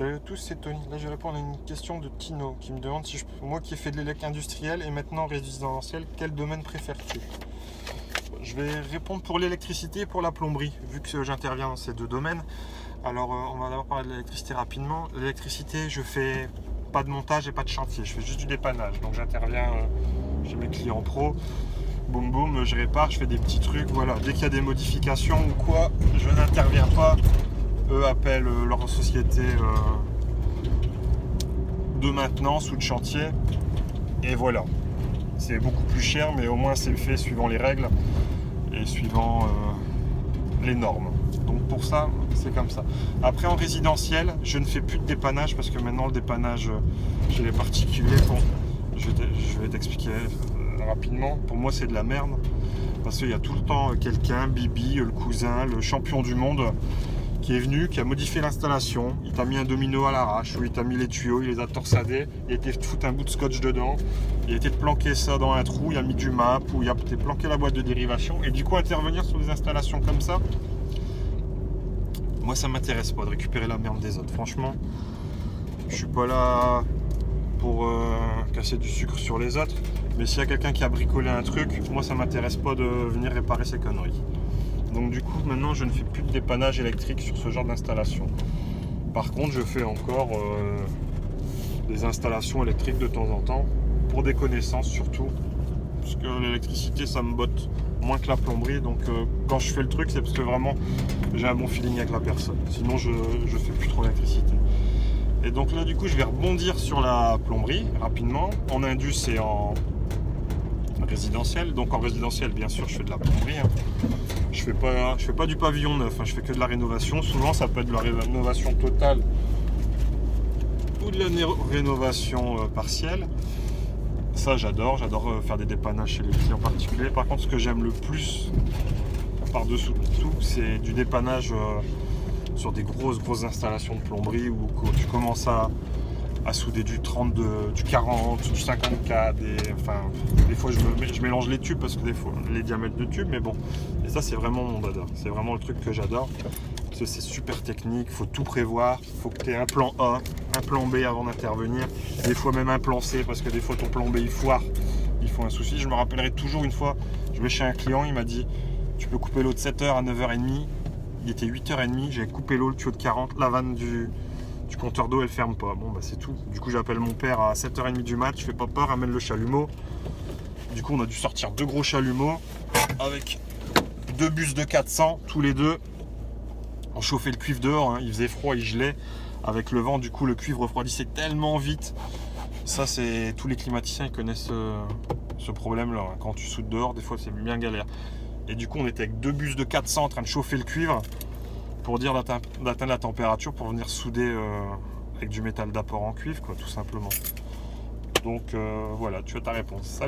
Salut à tous, c'est Tony. Là, je vais répondre à une question de Tino qui me demande si moi qui ai fait de l'élec industriel et maintenant résidentiel, quel domaine préfères-tu? Je vais répondre pour l'électricité et pour la plomberie, vu que j'interviens dans ces deux domaines. Alors, on va d'abord parler de l'électricité rapidement. L'électricité, je fais pas de montage et pas de chantier, je fais juste du dépannage. Donc, j'interviens chez mes clients pro. Boum boum, je répare, je fais des petits trucs. Voilà, dès qu'il y a des modifications ou quoi, je n'interviens pas. Eux appellent leur société de maintenance ou de chantier. Et voilà. C'est beaucoup plus cher, mais au moins c'est fait suivant les règles et suivant les normes. Donc pour ça, c'est comme ça. Après en résidentiel, je ne fais plus de dépannage parce que maintenant le dépannage chez les particuliers, bon, je vais t'expliquer rapidement. Pour moi, c'est de la merde parce qu'il y a tout le temps quelqu'un, Bibi, le cousin, le champion du monde, qui est venu, qui a modifié l'installation. Il t'a mis un domino à l'arrache, ou il t'a mis les tuyaux, il les a torsadés, il a été foutre un bout de scotch dedans, il a été planquer ça dans un trou, il a mis du map, ou il a été planqué la boîte de dérivation. Et du coup, intervenir sur des installations comme ça, moi ça m'intéresse pas de récupérer la merde des autres. Franchement, je suis pas là pour casser du sucre sur les autres, mais s'il y a quelqu'un qui a bricolé un truc, moi ça m'intéresse pas de venir réparer ces conneries. Donc du coup, maintenant, je ne fais plus de dépannage électrique sur ce genre d'installation. Par contre, je fais encore des installations électriques de temps en temps, pour des connaissances surtout. Parce que l'électricité, ça me botte moins que la plomberie. Donc quand je fais le truc, c'est parce que vraiment, j'ai un bon feeling avec la personne. Sinon, je fais plus trop d'électricité. Et donc là, du coup, je vais rebondir sur la plomberie, rapidement. En indus et en résidentiel. Donc en résidentiel, bien sûr, je fais de la plomberie. Je fais pas du pavillon neuf, je fais que de la rénovation. Souvent, ça peut être de la rénovation totale ou de la rénovation partielle. Ça, j'adore faire des dépannages chez les clients particuliers. Par contre, ce que j'aime le plus par-dessous tout, c'est du dépannage sur des grosses installations de plomberie où tu commences à souder du 32, du 40, du 54, des fois je mélange les tubes parce que des fois les diamètres de tubes, mais bon, et ça c'est vraiment mon dada, c'est vraiment le truc que j'adore, parce que c'est super technique, il faut tout prévoir, il faut que tu aies un plan A, un plan B avant d'intervenir, des fois même un plan C, parce que des fois ton plan B il foire, il faut un souci. Je me rappellerai toujours une fois, je vais chez un client, il m'a dit tu peux couper l'eau de 7h à 9h30, il était 8h30, j'ai coupé l'eau, le tuyau de 40, la vanne du compteur d'eau elle ferme pas. Bon bah c'est tout. Du coup j'appelle mon père à 7h30 du mat, je fais pas peur, ramène le chalumeau. Du coup on a dû sortir deux gros chalumeaux avec deux bus de 400 tous les deux. On chauffait le cuivre dehors, il faisait froid, il gelait. Avec le vent, du coup le cuivre refroidissait tellement vite. Ça c'est tous les climaticiens ils connaissent ce problème là. Quand tu soudes dehors, des fois c'est bien galère. Et du coup on était avec deux bus de 400 en train de chauffer le cuivre pour dire d'atteindre la température pour venir souder avec du métal d'apport en cuivre, quoi, tout simplement. Donc voilà, tu as ta réponse. Salut.